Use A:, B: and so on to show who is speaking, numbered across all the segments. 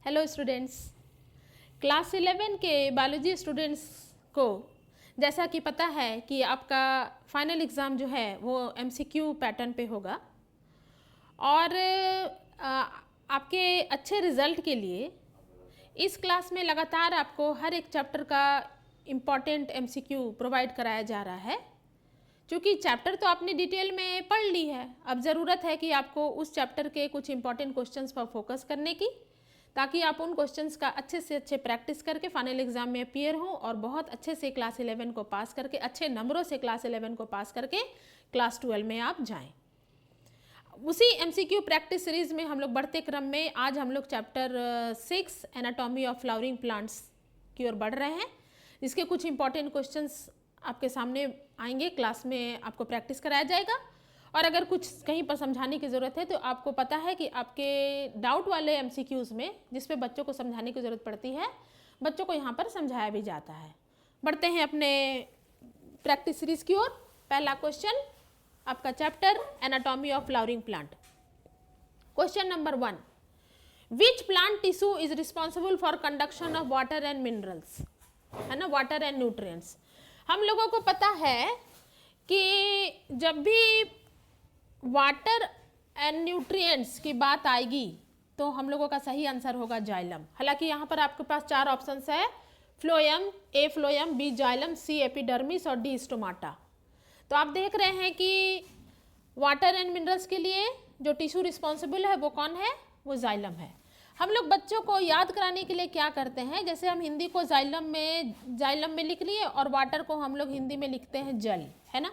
A: Hello students, class 11 के biology students को जैसा कि पता है कि आपका फाइनल एग्ज़ाम जो है वो एमसीक्यू पैटर्न पे होगा और आपके अच्छे रिज़ल्ट के लिए इस क्लास में लगातार आपको हर एक चैप्टर का इम्पॉर्टेंट एमसीक्यू प्रोवाइड कराया जा रहा है। क्योंकि चैप्टर तो आपने डिटेल में पढ़ ली है, अब ज़रूरत है कि आपको उस चैप्टर के कुछ इंपॉर्टेंट क्वेश्चंस पर फोकस करने की, ताकि आप उन क्वेश्चंस का अच्छे से अच्छे प्रैक्टिस करके फाइनल एग्जाम में अपीयर हों और बहुत अच्छे से क्लास 11 को पास करके, अच्छे नंबरों से क्लास 11 को पास करके क्लास 12 में आप जाएं। उसी एमसीक्यू प्रैक्टिस सीरीज में हम लोग बढ़ते क्रम में आज हम लोग chapter 6 anatomy of flowering plants की ओर बढ़ रहे हैं। इसके कुछ इंपॉर्टेंट क्वेश्चंस आपके सामने आएंगे, क्लास में आपको प्रैक्टिस कराया जाएगा और अगर कुछ कहीं पर समझाने की ज़रूरत है तो आपको पता है कि आपके डाउट वाले एमसीक्यूज़ में जिस पे बच्चों को समझाने की ज़रूरत पड़ती है, बच्चों को यहाँ पर समझाया भी जाता है। बढ़ते हैं अपने प्रैक्टिस सीरीज की ओर। पहला क्वेश्चन आपका chapter anatomy of flowering plant. Question number 1, which plant tissue is responsible for conduction of water and minerals, है ना, वाटर एंड न्यूट्रिएंट्स। हम लोगों को पता है कि जब भी वाटर एंड न्यूट्रिएंट्स की बात आएगी तो हम लोगों का सही आंसर होगा जाइलम। हालांकि यहाँ पर आपके पास 4 ऑप्शंस है, फ्लोएम, ए फ्लोएम, बी जाइलम, सी एपिडर्मिस और डी स्टोमाटा। तो आप देख रहे हैं कि वाटर एंड मिनरल्स के लिए जो टिश्यू रिस्पॉन्सिबल है वो कौन है, वो जाइलम है। हम लोग बच्चों को याद कराने के लिए क्या करते हैं, जैसे हम हिंदी को जाइलम में लिख लिए और वाटर को हम लोग हिंदी में लिखते हैं जल, है ना।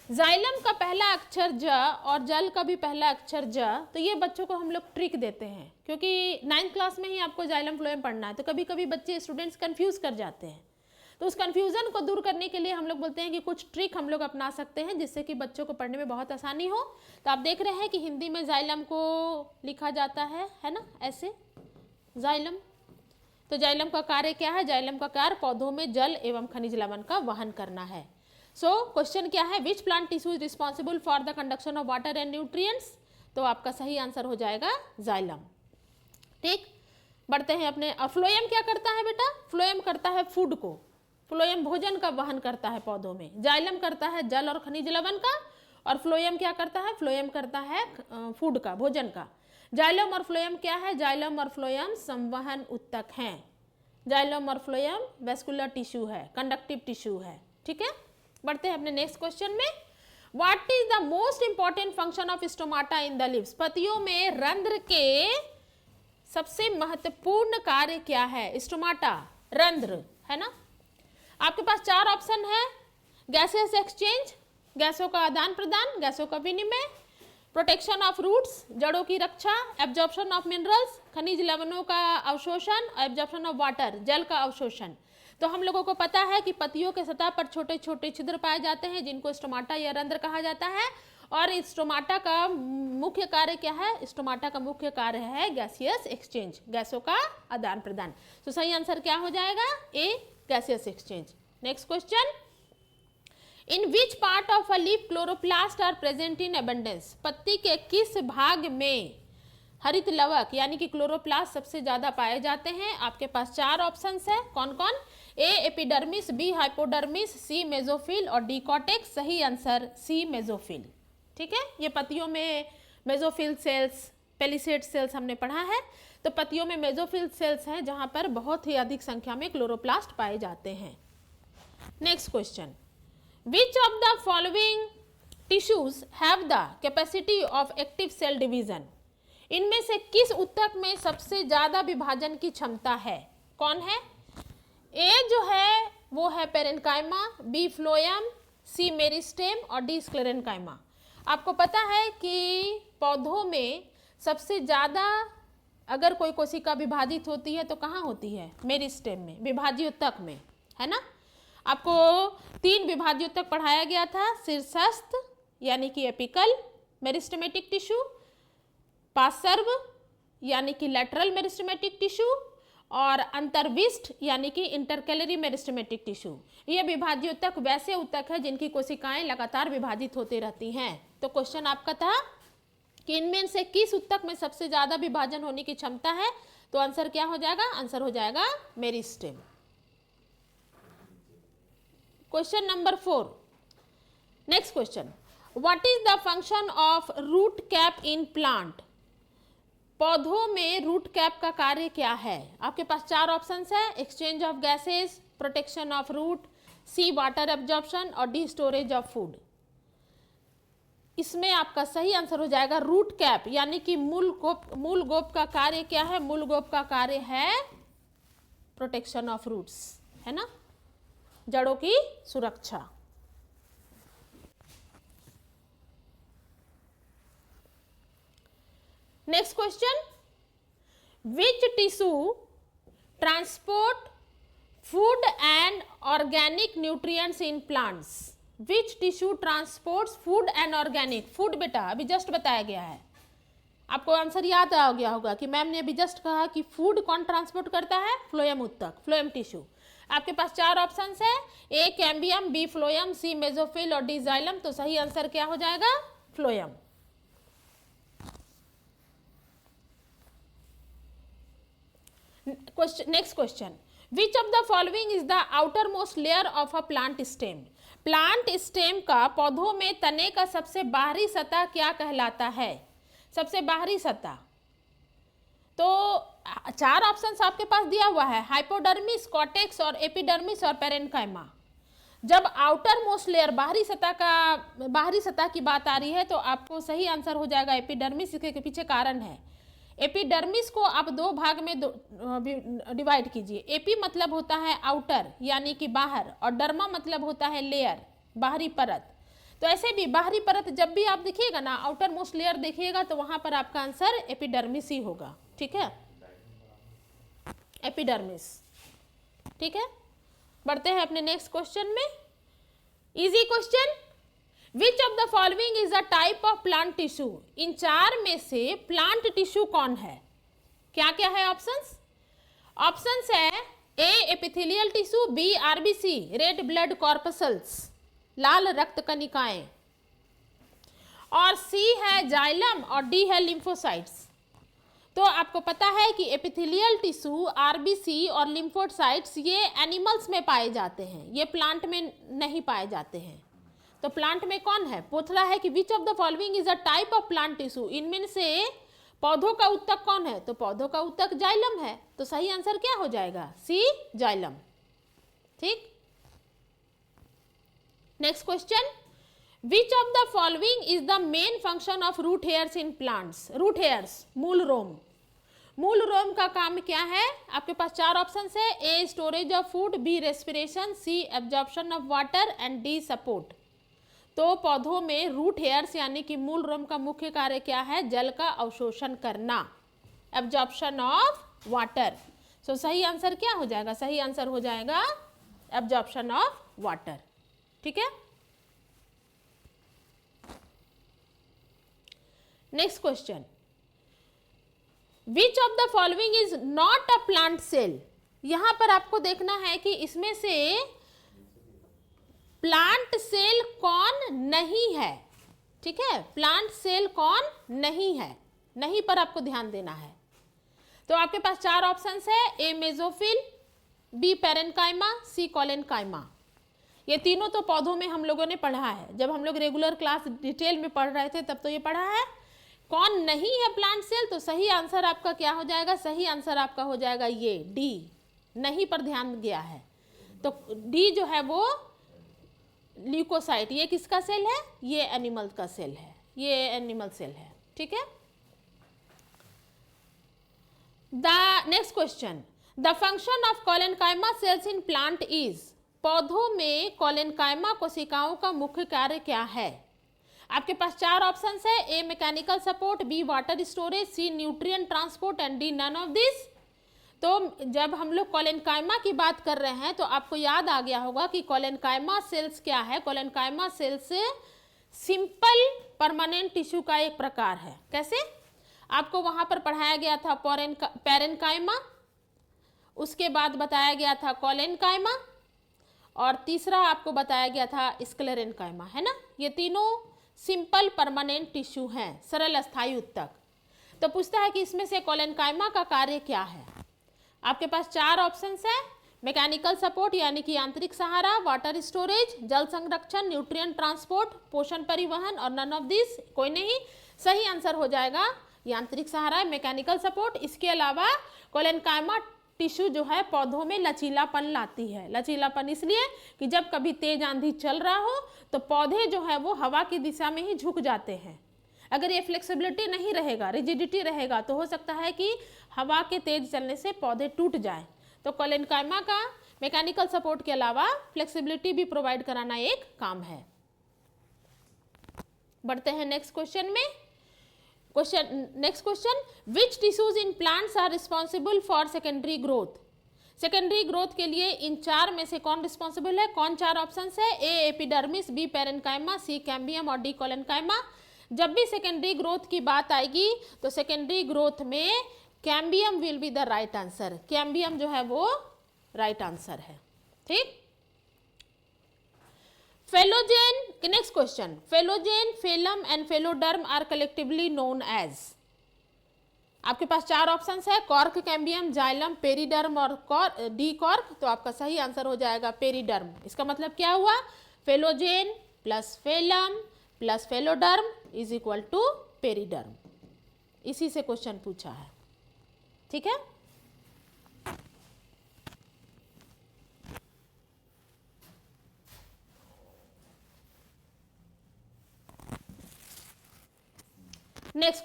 A: जाइलम का पहला अक्षर ज और जल का भी पहला अक्षर ज, तो ये बच्चों को हम लोग ट्रिक देते हैं क्योंकि 9th क्लास में ही आपको जाइलम फ्लोएम पढ़ना है। तो कभी कभी बच्चे स्टूडेंट्स कंफ्यूज कर जाते हैं, तो उस कंफ्यूजन को दूर करने के लिए हम लोग बोलते हैं कि कुछ ट्रिक हम लोग अपना सकते हैं जिससे कि बच्चों को पढ़ने में बहुत आसानी हो। तो आप देख रहे हैं कि हिंदी में जाइलम को लिखा जाता है ना, ऐसे जाइलम। तो जाइलम का कार्य क्या है, जाइलम का कार्य पौधों में जल एवं खनिज लवण का वहन करना है। सो क्वेश्चन क्या है, which plant tissue is responsible for the conduction of water and nutrients. तो आपका सही आंसर हो जाएगा जाइलम। ठीक, बढ़ते हैं अपने। फ्लोएम क्या करता है बेटा, फ्लोएम करता है फूड को, फ्लोएम भोजन का वहन करता है पौधों में। जाइलम करता है जल और खनिज लवण का, और फ्लोएम क्या करता है, फ्लोएम करता है फूड का, भोजन का। जाइलम और फ्लोएम क्या है, जाइलम और फ्लोएम संवहन उत्तक हैं। जाइलम और फ्लोएम वेस्कुलर टिश्यू है, कंडक्टिव टिश्यू है। ठीक है, बढ़ते हैं अपने नेक्स्ट क्वेश्चन में। What is the most important function of stomata in the leaves. पत्तियों में रंध्र के सबसे महत्वपूर्ण कार्य क्या है, स्टोमाटा, रंध्र, है ना। आपके पास 4 ऑप्शन है, गैसेस एक्सचेंज, गैसों का आदान प्रदान, गैसों का विनिमय, प्रोटेक्शन ऑफ रूट्स, जड़ों की रक्षा, एब्जॉर्प्शन ऑफ मिनरल्स, खनिज लवणों का अवशोषण, एब्जॉर्प्शन ऑफ वाटर, जल का अवशोषण। तो हम लोगों को पता है कि पत्तियों के सतह पर छोटे छोटे छिद्र पाए जाते हैं जिनको स्टोमाटा या रंध्र कहा जाता है। और स्टोमाटा का मुख्य कार्य क्या है, स्टोमाटा का मुख्य कार्य है गैसियस एक्सचेंज, गैसों का आदान प्रदान। तो सही आंसर क्या हो जाएगा, A, gaseous exchange. Next question, in which part of a leaf chloroplast are present in abundance. पत्ती के किस भाग में हरित लवक यानी कि क्लोरोप्लास्ट सबसे ज्यादा पाए जाते हैं। आपके पास 4 ऑप्शंस है, कौन कौन, ए एपिडर्मिस, बी हाइपोडर्मिस, सी मेसोफिल और डी कॉर्टेक्स। सही आंसर सी मेसोफिल। ठीक है, ये पत्तियों में मेसोफिल सेल्स, पेलिसेड सेल्स हमने पढ़ा है। तो पत्तियों में मेसोफिल सेल्स हैं जहां पर बहुत ही अधिक संख्या में क्लोरोप्लास्ट पाए जाते हैं। Next question, which of the following tissues have the capacity of active cell division. इनमें से किस ऊतक में सबसे ज्यादा विभाजन की क्षमता है, कौन है। ए जो है वो है पेरेन्काइमा, बी फ्लोएम, सी मेरिस्टेम और डी स्क्लेरेन्काइमा। आपको पता है कि पौधों में सबसे ज्यादा अगर कोई कोशिका विभाजित होती है तो कहाँ होती है, मेरिस्टेम में, विभाज्य ऊतक में, है ना। आपको 3 विभाज्य ऊतक पढ़ाया गया था, शीर्षस्थ यानी कि एपिकल मेरिस्टेमेटिक टिश्यू, पार्श्व यानी कि लैटरल मेरिस्टेमेटिक टिश्यू और अंतर्विष्ट यानी कि इंटरकैलरी मेरिस्टेमेटिक टिश्यू। ये विभाज्य ऊतक वैसे ऊतक है जिनकी कोशिकाएं लगातार विभाजित होती रहती हैं। तो क्वेश्चन आपका था कि इनमें से किस ऊतक में सबसे ज्यादा विभाजन होने की क्षमता है। तो आंसर क्या हो जाएगा? आंसर हो जाएगा meristem. Question number 4, next question, what is the function of root cap in plant? पौधों में रूट कैप का कार्य क्या है? आपके पास 4 ऑप्शंस है, exchange of gases, protection of root, C water absorption और डी स्टोरेज ऑफ फूड। इसमें आपका सही आंसर हो जाएगा रूट कैप, यानी कि मूल गोप का कार्य क्या है? मूल गोप का कार्य है प्रोटेक्शन ऑफ रूट्स, है ना, जड़ों की सुरक्षा। Next question, which tissue transport food and organic nutrients in plants? Which tissue transports food and organic? Food बेटा अभी जस्ट बताया गया है, आपको आंसर याद आ गया होगा कि मैम ने अभी जस्ट कहा कि फूड कौन ट्रांसपोर्ट करता है? फ्लोएम उत्तक, फ्लोएम टिश्यू। आपके पास 4 ऑप्शंस है, ए कैम्बियम, बी फ्लोएम, सी मेसोफिल और डी जाइलम। तो सही आंसर क्या हो जाएगा? Phloem. Next question, which of the following is the outer most layer of a plant stem? Plant stem का, पौधों में तने का सबसे बाहरी सतह क्या कहलाता है? सबसे बाहरी सतह, तो 4 ऑप्शंस आपके पास दिया हुआ है, हाइपोडर्मिस, कॉर्टेक्स और एपिडर्मिस और पेरेन्काइमा। जब आउटर मोस्ट लेयर, बाहरी सतह की बात आ रही है तो आपको सही आंसर हो जाएगा एपिडर्मिस। इसके पीछे कारण है, एपिडर्मिस को आप 2 भाग में डिवाइड कीजिए। एपी मतलब होता है आउटर यानी कि बाहर, और डर्मा मतलब होता है लेयर, बाहरी परत। तो ऐसे भी बाहरी परत जब भी आप देखिएगा ना, आउटर मोस्ट लेयर देखिएगा, तो वहां पर आपका आंसर एपिडर्मिस ही होगा। ठीक है, एपिडर्मिस। ठीक है, बढ़ते हैं अपने नेक्स्ट क्वेश्चन में। Easy question, which of the following is a type of plant tissue? इन 4 में से प्लांट टिश्यू कौन है? क्या क्या है ऑप्शंस? ऑप्शंस है, A epithelial tissue, B RBC, red blood corpuscles, लाल रक्त कणिकाएं, और सी है जाइलम और डी है लिम्फोसाइट्स। तो आपको पता है कि एपिथेलियल टिश्यू, आरबीसी और लिम्फोसाइट्स ये एनिमल्स में पाए जाते हैं, ये प्लांट में नहीं पाए जाते हैं। तो प्लांट में कौन है? पूछ रहा है कि विच of the following is a type of plant tissue? इनमें से पौधों का उत्तक कौन है? तो पौधों का उत्तक जाइलम है। तो सही आंसर क्या हो जाएगा? C, xylem. ठीक, next question, which of the following is the main function of root hairs in plants? Root hairs, मूल रोम। मूल रोम का काम क्या है? आपके पास 4 ऑप्शंस है, A storage of food, B respiration, C absorption of water and D support. तो पौधों में रूट हेयर्स यानी कि मूल रोम का मुख्य कार्य क्या है? जल का अवशोषण करना, एब्जॉर्प्शन ऑफ वाटर। सो सही आंसर क्या हो जाएगा? सही आंसर हो जाएगा एब्जॉर्प्शन ऑफ वाटर। ठीक है, next question, which of the following is not a plant cell? यहां पर आपको देखना है कि इसमें से प्लांट सेल कौन नहीं है। ठीक है, प्लांट सेल कौन नहीं है, नहीं पर आपको ध्यान देना है। तो आपके पास 4 ऑप्शंस है, ए मेसोफिल, बी पेरेन्काइमा, सी कोलेनकाइमा। ये तीनों तो पौधों में हम लोगों ने पढ़ा है, जब हम लोग रेगुलर क्लास डिटेल में पढ़ रहे थे तब तो ये पढ़ा है। कौन नहीं है प्लांट सेल? तो सही आंसर आपका क्या हो जाएगा? सही आंसर आपका हो जाएगा ये डी, नहीं पर ध्यान गया है। तो डी जो है वो ल्यूकोसाइट, ये किसका सेल है? ये एनिमल का सेल है, ये एनिमल सेल है। ठीक है, the next question, the function of collenchyma cells in plant is? पौधों में कोलेनकाइमा कोशिकाओं का मुख्य कार्य क्या है? आपके पास 4 ऑप्शंस है, A mechanical support, B water storage, C nutrient transport and D none of this. तो जब हम लोग कोलेनकाइमा की बात कर रहे हैं तो आपको याद आ गया होगा कि कोलेनकाइमा सेल्स क्या है? Collenchyma cells simple permanent tissue का एक प्रकार है। कैसे? आपको वहां पर पढ़ाया गया था पेरेन्काइमा, उसके बाद बताया गया था कोलेनकाइमा, और तीसरा आपको बताया गया था स्क्लेरेन्काइमा, है ना। ये तीनों सिंपल परमानेंट टिश्यू हैं, सरल अस्थायी उत्तक। तो पूछता है कि इसमें से कोलेनकाइमा का कार्य क्या है। आपके पास 4 ऑप्शंस है, मैकेनिकल सपोर्ट यानी कि यांत्रिक सहारा, वाटर स्टोरेज, जल संरक्षण, न्यूट्रिएंट ट्रांसपोर्ट, पोषण परिवहन, और नन ऑफ दिस कोई नहीं। सही आंसर हो जाएगा यांत्रिक सहारा, मैकेनिकल सपोर्ट। इसके अलावा कोलेनकाइमा टिश्यू जो है पौधों में लचीलापन लाती है। लचीलापन इसलिए कि जब कभी तेज आंधी चल रहा हो तो पौधे जो है वो हवा की दिशा में ही झुक जाते हैं। अगर ये फ्लेक्सिबिलिटी नहीं रहेगा, रिजिडिटी रहेगा, तो हो सकता है कि हवा के तेज चलने से पौधे टूट जाए। तो कोलेनकाइमा का मैकेनिकल सपोर्ट के अलावा फ्लेक्सिबिलिटी भी प्रोवाइड कराना एक काम है। बढ़ते हैं नेक्स्ट क्वेश्चन में। Next question, which tissues in plants are responsible for secondary growth. Secondary growth के लिए इन 4 में से कौन रिस्पॉन्सिबल है? कौन 4 ऑप्शंस है? A epidermis, B parenchyma, C cambium और डी कोलेनकाइमा। जब भी सेकेंडरी ग्रोथ की बात आएगी तो सेकेंडरी ग्रोथ में cambium will be the right answer. Cambium जो है वो राइट आंसर है। ठीक। Phellogen, next question, phellogen, phellem and phelloderm are collectively known as. आपके पास 4 ऑप्शंस है, कॉर्क, कैम्बियम, जाइलम, पेरिडर्म और डी कॉर्क। तो आपका सही आंसर हो जाएगा पेरिडर्म। इसका मतलब क्या हुआ? Phellogen plus phellem plus phelloderm is equal to periderm. इसी से क्वेश्चन पूछा है। ठीक है। Next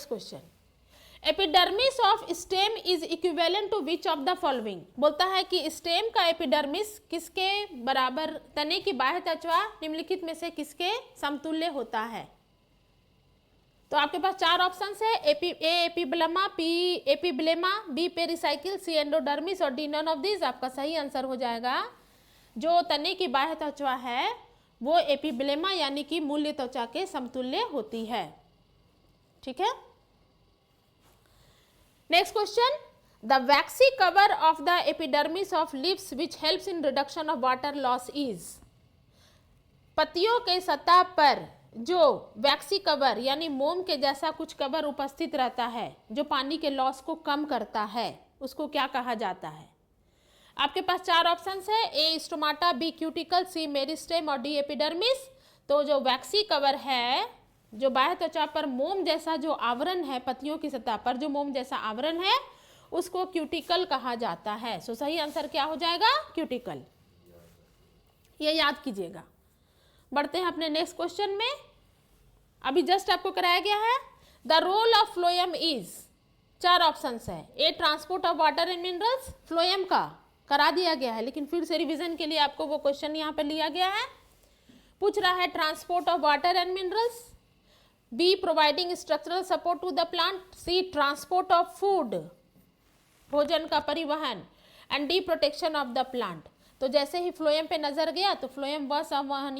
A: question, epidermis of stem is equivalent to which of the following. बोलता है कि स्टेम का एपिडर्मिस किसके बराबर, तने की बाह्य त्वचा निम्नलिखित में से किसके समतुल्य होता है? तो आपके पास 4 ऑप्शंस है, ए एपिब्लेमा, बी पेरिसाइकिल, सी एंडोडर्मिस और डी नन ऑफ दिस। आपका सही आंसर हो जाएगा जो तने की बाह्य त्वचा है वो एपिब्लेमा यानी कि मूल्य त्वचा के समतुल्य होती है। ठीक है। Next question, the vaccine cover of the epidermis of leaves which helps in reduction of water loss is. पत्तियों के सतह पर जो वैक्सी कवर यानी मोम के जैसा कुछ कवर उपस्थित रहता है जो पानी के लॉस को कम करता है, उसको क्या कहा जाता है? आपके पास 4 ऑप्शंस है, ए स्टोमाटा, बी क्यूटिकल, सी मेरिस्टेम और डी एपिडर्मिस। तो जो वैक्सी कवर है, जो बाह्य त्वचा पर मोम जैसा जो आवरण है, पत्तियों की सतह पर जो मोम जैसा आवरण है, उसको क्यूटिकल कहा जाता है। सो सही आंसर क्या हो जाएगा? क्यूटिकल। ये याद कीजिएगा। बढ़ते हैं अपने नेक्स्ट क्वेश्चन में। अभी जस्ट आपको कराया गया है, the role of phloem is. 4 options है, A transport of water and minerals, phloem का करा दिया गया है लेकिन फिर से रिवीजन के लिए आपको वो क्वेश्चन यहाँ पर लिया गया है। पूछ रहा है transport of water and minerals, B providing structural support to the plant, C transport of food, भोजन का परिवहन, and D protection of the plant. तो जैसे ही फ्लोएम पे नजर गया तो फ्लोएम वह संवहन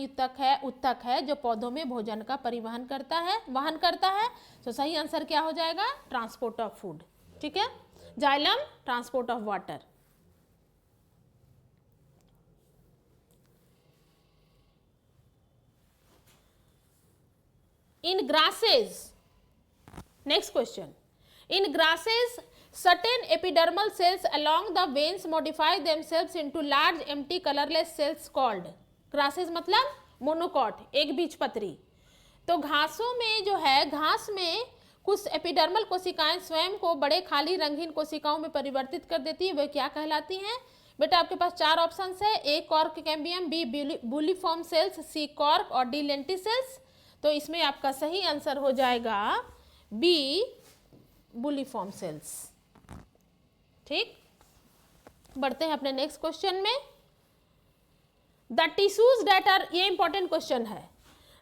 A: उत्तक है जो पौधों में भोजन का परिवहन वहन करता है। तो सही आंसर क्या हो जाएगा? Transport of food. ठीक है। Xylem transport of water. In grasses, next question, in grasses certain epidermal cells along the veins modify themselves into large empty colorless cells called, grasses मतलब मोनोकॉट, एक बीजपत्री। तो घासों में जो है, घास में कुछ एपिडर्मल कोशिकाएं स्वयं को बड़े खाली रंगहीन कोशिकाओं में परिवर्तित कर देती है, वे क्या कहलाती हैं? बेटा आपके पास 4 ऑप्शंस है, A cork cambium, B bulliform cells, C cork और डी लेंटिसेल्स। तो इसमें आपका सही आंसर हो जाएगा बी बुलिफॉर्म सेल्स। ठीक। बढ़ते हैं अपने नेक्स्ट क्वेश्चन में। द टिश्यूज डेट आर, ये इंपॉर्टेंट क्वेश्चन है,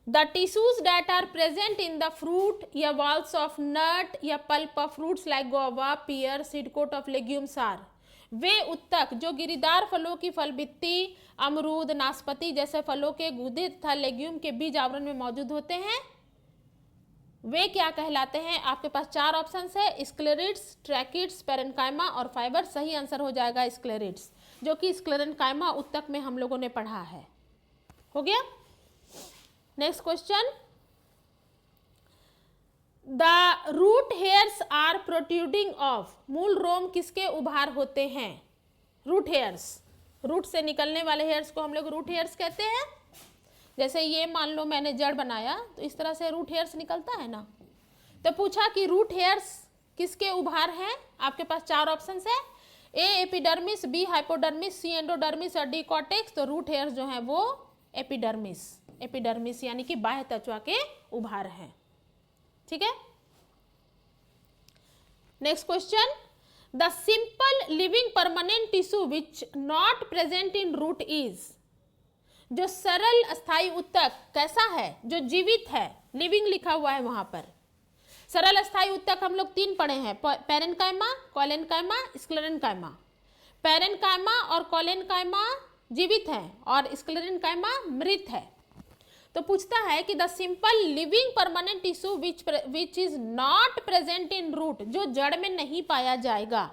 A: the tissues that are present in the fruit या वॉल्स ऑफ नट या pulp of fruits like guava, pear, seed coat of legumes are. वे उत्तक जो गिरीदार फलों की फलबित्ती, अमरूद, नाशपाती जैसे फलों के गूदे तथा लेग्यूम के बीज आवरण में मौजूद होते हैं, वे क्या कहलाते हैं? आपके पास 4 ऑप्शंस है, स्क्लेरिड्स, ट्रैकिड्स, पेरेन्काइमा और फाइबर। सही आंसर हो जाएगा स्क्लेरिड्स, जो कि स्क्लेरेन्काइमा उत्तक में हम लोगों ने पढ़ा है। हो गया। Next question, the root hairs are protruding of, मूल रोम किसके उभार होते हैं? रूट हेयर्स, रूट से निकलने वाले हेयर्स को हम लोग रूट हेयर्स कहते हैं। जैसे ये मान लो मैंने जड़ बनाया तो इस तरह से रूट हेयर्स निकलता है ना। तो पूछा कि रूट हेयर्स किसके उभार हैं? आपके पास 4 ऑप्शंस है, A epidermis, B hypodermis, C endodermis और डी कॉर्टेक्स। तो रूट हेयर्स जो है वो एपिडर्मिस, एपिडर्मिस यानी कि बाह्य त्वचा के उभार हैं। ठीक है। Next question, the simple living permanent tissue which not present in root is, जो सरल अस्थायी ऊतक कैसा है? जो जीवित है, लिविंग लिखा हुआ है वहां पर। सरल अस्थायी ऊतक हम लोग 3 पढ़े हैं, पैरेन्काइमा, कोलेनकाइमा, स्क्लेरेन्काइमा। पैरेन्काइमा और कोलेनकाइमा जीवित है और स्क्लेरेन्काइमा मृत है। तो पूछता है कि the simple living permanent tissue which is not present in root, जो जड़ में नहीं पाया जाएगा।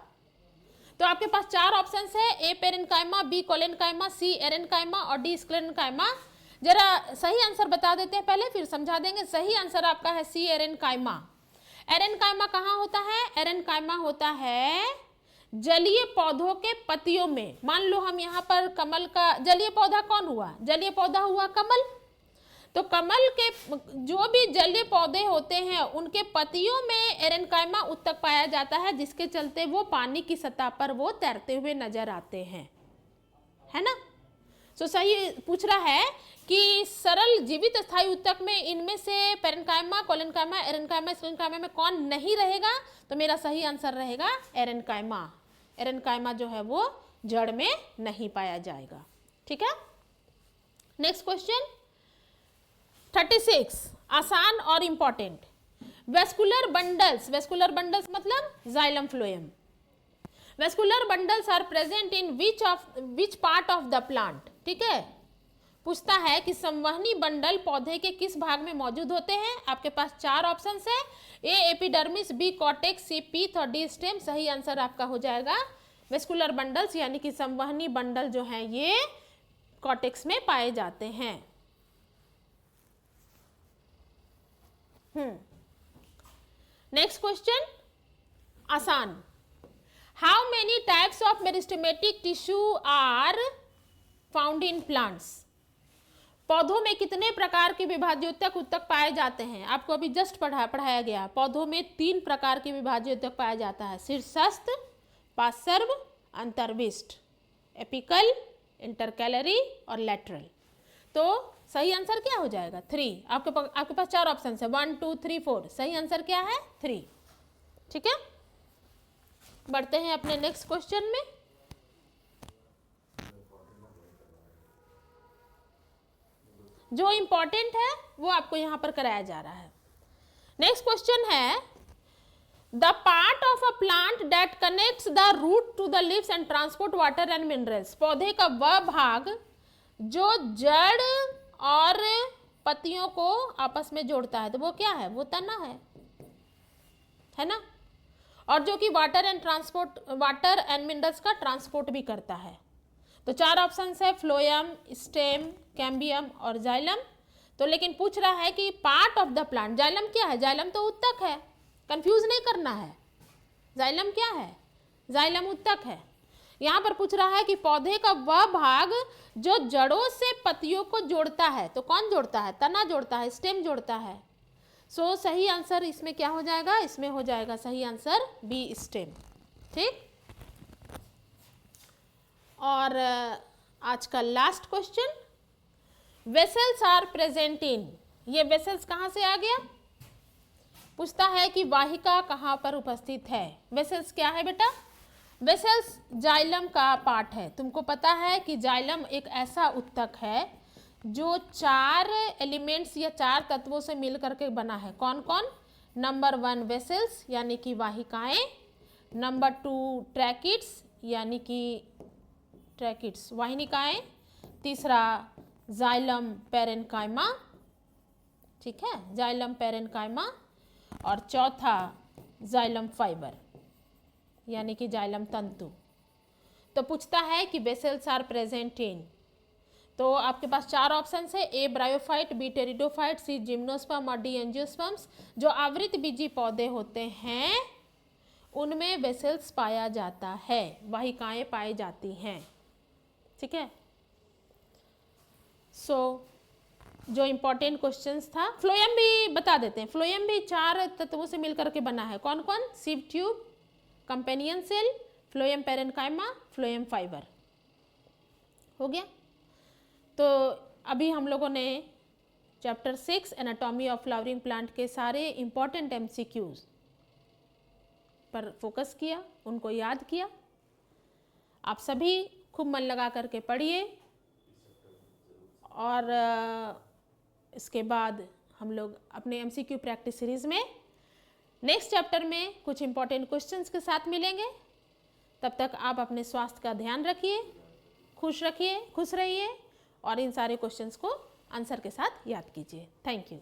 A: तो आपके पास 4 ऑप्शंस है, ए पैरेन्काइमा, बी कोलेनकाइमा, सी एरेन्काइमा और डी स्क्लेरेन्काइमा। जरा सही आंसर बता देते हैं पहले, फिर समझा देंगे। सही आंसर आपका है सी एरेन्काइमा। एरेन्काइमा कहाँ होता है? एरेन्काइमा होता है जलीय पौधों के पत्तियों में। मान लो हम यहाँ पर कमल का जलीय पौधा कौन हुआ? जलीय पौधा हुआ कमल। तो कमल के जो भी जलीय पौधे होते हैं उनके पत्तियों में एरेन्काइमा ऊतक पाया जाता है, जिसके चलते वो पानी की सतह पर वो तैरते हुए नजर आते हैं, है ना। तो सही पूछ रहा है कि सरल जीवित अस्थायी ऊतक में इनमें से पैरेन्काइमा, कोलेनकाइमा, एरेन्काइमा, स्क्लेरेन्काइमा में कौन नहीं रहेगा? तो मेरा सही आंसर रहेगा एरेन्काइमा। एरेन्काइमा जो है वो जड़ में नहीं पाया जाएगा। ठीक है। नेक्स्ट क्वेश्चन 36, आसान और important. Vascular bundles, vascular bundles मतलब xylem phloem. Vascular bundles are present in which part of the plant. ठीक है। पूछता है कि संवहनी बंडल पौधे के किस भाग में मौजूद होते हैं? आपके पास 4 ऑप्शंस है, A epidermis, B cortex, C pith और डी स्टेम। सही आंसर आपका हो जाएगा वेस्कुलर बंडल्स यानी कि संवहनी बंडल जो है ये कॉर्टेक्स में पाए जाते हैं। नेक्स्ट क्वेश्चन आसान, how many types of meristematic tissue are found in plants. पौधों में कितने प्रकार के विभाज्योतक ऊतक पाए जाते हैं? आपको अभी जस्ट पढ़ाया गया। पौधों में 3 प्रकार के विभाज्योतक पाया जाता है, शीर्षस्थ, पार्श्व, अंतर्विष्ट, एपिकल, इंटरकैलरी और लेटरल। तो सही आंसर क्या हो जाएगा? 3। आपके पास 4 ऑप्शन है, 1 2 3 4। सही आंसर क्या है? 3। ठीक है। बढ़ते हैं अपने नेक्स्ट क्वेश्चन में। जो इंपॉर्टेंट है वो आपको यहां पर कराया जा रहा है। नेक्स्ट क्वेश्चन है, the part of a plant that connects the root to the leaves and transport water and minerals. पौधे का वह भाग जो जड़ और पत्तियों को आपस में जोड़ता है, तो वो क्या है? वो तना है ना। और जो कि वाटर एंड मिनरल्स का ट्रांसपोर्ट भी करता है। तो 4 ऑप्शंस है, फ्लोएम, स्टेम, कैम्बियम और जाइलम। तो लेकिन पूछ रहा है कि part of the plant, xylem क्या है? जाइलम तो ऊतक है, कंफ्यूज नहीं करना है। जाइलम क्या है? जाइलम ऊतक है। यहाँ पर पूछ रहा है कि पौधे का वह भाग जो जड़ों से पत्तियों को जोड़ता है, तो कौन जोड़ता है? तना जोड़ता है, स्टेम जोड़ता है। सो सही आंसर इसमें क्या हो जाएगा? इसमें हो जाएगा सही आंसर बी, स्टेम। ठीक। और आज का last question, vessels are present in. ये वेसल्स कहाँ से आ गया? पूछता है कि वाहिका कहाँ पर उपस्थित है। वेसल्स क्या है बेटा? वेसल्स जाइलम का पार्ट है। तुमको पता है कि जाइलम एक ऐसा ऊतक है जो 4 एलिमेंट्स या 4 तत्वों से मिल करके बना है। कौन कौन? नंबर 1 वेसल्स यानी कि वाहिकाएं, नंबर 2 ट्रैकिड्स यानी कि ट्रैकिड्स वाहिनिकाएं, तीसरा जाइलम पैरेन्काइमा, ठीक है, जाइलम पैरेन्काइमा, और चौथा जाइलम फाइबर यानी कि जाइलम तंतु। तो पूछता है कि वेसल्स आर प्रेजेंट इन, तो आपके पास 4 ऑप्शन है, ए ब्रायोफाइट, बी टेरिडोफाइट, सी जिम्नोस्पर्म और डी एंजियोस्पर्म्स। जो आवृत बीजी पौधे होते हैं उनमें वेसल्स पाया जाता है, वाहिकाएं पाई जाती हैं। ठीक है। सो जो इम्पोर्टेंट क्वेश्चंस था, फ्लोएम भी बता देते हैं। फ्लोएम भी 4 तत्वों से मिलकर के बना है। कौन कौन? Sieve tube, companion cell, phloem parenchyma, phloem fibre. हो गया। तो अभी हम लोगों ने chapter 6 anatomy of flowering plant के सारे इम्पॉर्टेंट MCQs पर फोकस किया, उनको याद किया। आप सभी खूब मन लगा करके पढ़िए और इसके बाद हम लोग अपने MCQ प्रैक्टिस सीरीज़ में नेक्स्ट चैप्टर में कुछ इम्पॉर्टेंट क्वेश्चंस के साथ मिलेंगे। तब तक आप अपने स्वास्थ्य का ध्यान रखिए, खुश रहिए और इन सारे क्वेश्चंस को आंसर के साथ याद कीजिए। Thank you.